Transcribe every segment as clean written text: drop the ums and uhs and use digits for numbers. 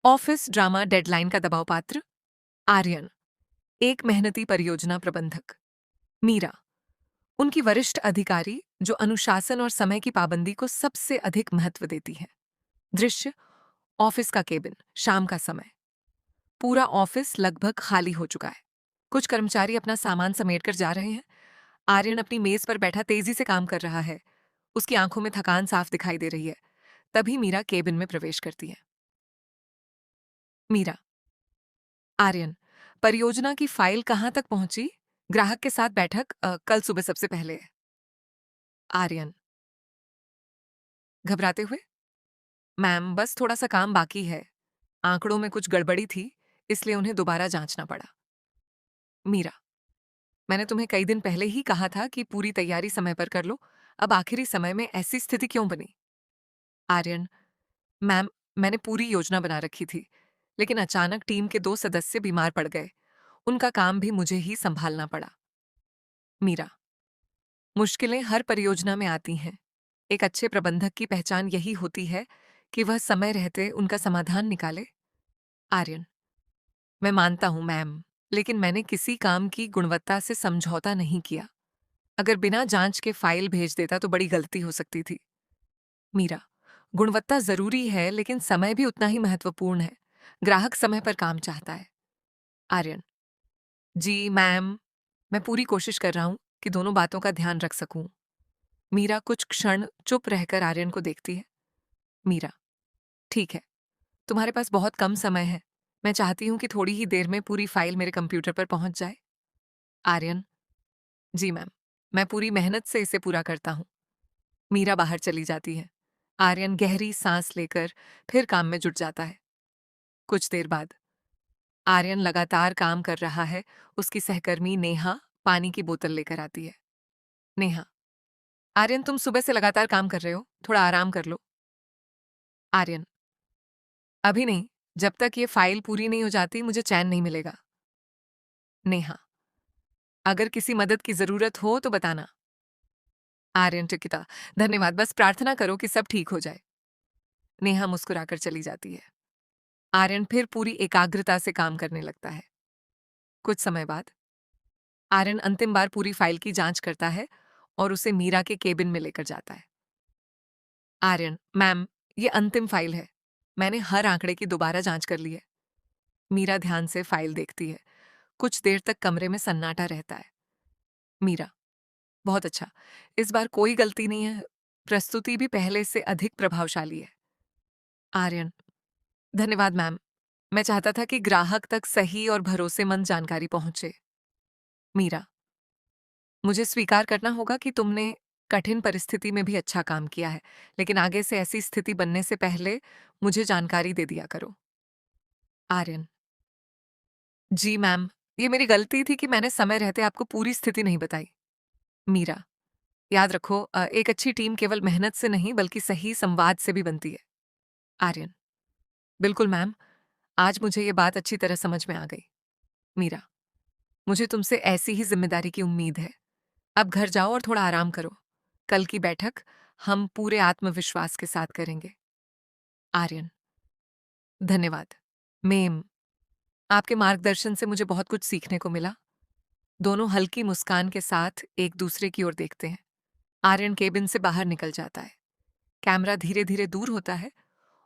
Office drama deadline का दबाव पात्र। आर्यन, एक मेहनती परियोजना प्रबंधक। मीरा, उनकी वरिष्ठ अधिकारी जो अनुशासन और समय की पाबंदी को सबसे अधिक महत्व देती है। दृश्य, ऑफिस का केबिन, शाम का समय। पूरा ऑफिस लगभग खाली हो चुका है। कुछ कर्मचारी अपना सामान समेटकर जा रहे हैं। आर्यन अपनी मेज पर बैठा तेजी से काम कर रहा है। उसकी आंखों में थकान साफ दिखाई दे रही है। तभी मीरा केबिन में प्रवेश करती है। मीरा, आर्यन, परियोजना की फाइल कहाँ तक पहुंची? ग्राहक के साथ बैठक कल सुबह सबसे पहले है। आर्यन, घबराते हुए, मैम बस थोड़ा सा काम बाकी है। आंकड़ों में कुछ गड़बड़ी थी, इसलिए उन्हें दोबारा जांचना पड़ा। मीरा, मैंने तुम्हें कई दिन पहले ही कहा था कि पूरी तैयारी समय पर कर लो। अब आखिरी समय में ऐसी स्थिति क्यों बनी? आर्यन, मैम, मैंने पूरी योजना बना रखी थी, लेकिन अचानक टीम के 2 सदस्य बीमार पड़ गए। उनका काम भी मुझे ही संभालना पड़ा। मीरा, मुश्किलें हर परियोजना में आती हैं। एक अच्छे प्रबंधक की पहचान यही होती है कि वह समय रहते उनका समाधान निकाले। आर्यन, मैं मानता हूं मैम, लेकिन मैंने किसी काम की गुणवत्ता से समझौता नहीं किया। अगर बिना जांच के फाइल भेज देता तो बड़ी गलती हो सकती थी। मीरा, गुणवत्ता जरूरी है, लेकिन समय भी उतना ही महत्वपूर्ण है। ग्राहक समय पर काम चाहता है। आर्यन, जी मैम, मैं पूरी कोशिश कर रहा हूं कि दोनों बातों का ध्यान रख सकूं। मीरा कुछ क्षण चुप रहकर आर्यन को देखती है। मीरा, ठीक है, तुम्हारे पास बहुत कम समय है। मैं चाहती हूँ कि थोड़ी ही देर में पूरी फाइल मेरे कंप्यूटर पर पहुंच जाए। आर्यन, जी मैम, मैं पूरी मेहनत से इसे पूरा करता हूँ। मीरा बाहर चली जाती है। आर्यन गहरी सांस लेकर फिर काम में जुट जाता है। कुछ देर बाद आर्यन लगातार काम कर रहा है। उसकी सहकर्मी नेहा पानी की बोतल लेकर आती है। नेहा, आर्यन तुम सुबह से लगातार काम कर रहे हो, थोड़ा आराम कर लो। आर्यन, अभी नहीं, जब तक ये फाइल पूरी नहीं हो जाती मुझे चैन नहीं मिलेगा। नेहा, अगर किसी मदद की जरूरत हो तो बताना। आर्यन टिकिता, धन्यवाद, बस प्रार्थना करो कि सब ठीक हो जाए। नेहा मुस्कुराकर चली जाती है। आर्यन फिर पूरी एकाग्रता से काम करने लगता है। कुछ समय बाद आर्यन अंतिम बार पूरी फाइल की जांच करता है और उसे मीरा के केबिन में लेकर जाता है। आर्यन, मैम, ये अंतिम फाइल है। मैंने हर आंकड़े की दोबारा जांच कर ली है। मीरा ध्यान से फाइल देखती है। कुछ देर तक कमरे में सन्नाटा रहता है। मीरा, बहुत अच्छा, इस बार कोई गलती नहीं है। प्रस्तुति भी पहले से अधिक प्रभावशाली है। आर्यन, धन्यवाद मैम, मैं चाहता था कि ग्राहक तक सही और भरोसेमंद जानकारी पहुंचे। मीरा, मुझे स्वीकार करना होगा कि तुमने कठिन परिस्थिति में भी अच्छा काम किया है, लेकिन आगे से ऐसी स्थिति बनने से पहले मुझे जानकारी दे दिया करो। आर्यन, जी मैम, ये मेरी गलती थी कि मैंने समय रहते आपको पूरी स्थिति नहीं बताई। मीरा, याद रखो, एक अच्छी टीम केवल मेहनत से नहीं बल्कि सही संवाद से भी बनती है। आर्यन, बिल्कुल मैम, आज मुझे ये बात अच्छी तरह समझ में आ गई। मीरा, मुझे तुमसे ऐसी ही जिम्मेदारी की उम्मीद है। अब घर जाओ और थोड़ा आराम करो। कल की बैठक हम पूरे आत्मविश्वास के साथ करेंगे। आर्यन, धन्यवाद मेम, आपके मार्गदर्शन से मुझे बहुत कुछ सीखने को मिला। दोनों हल्की मुस्कान के साथ एक दूसरे की ओर देखते हैं। आर्यन केबिन से बाहर निकल जाता है। कैमरा धीरे धीरे दूर होता है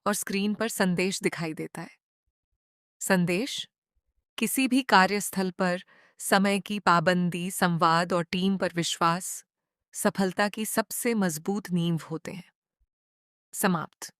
और स्क्रीन पर संदेश दिखाई देता है। संदेश, किसी भी कार्यस्थल पर समय की पाबंदी, संवाद और टीम पर विश्वास सफलता की सबसे मजबूत नींव होते हैं। समाप्त।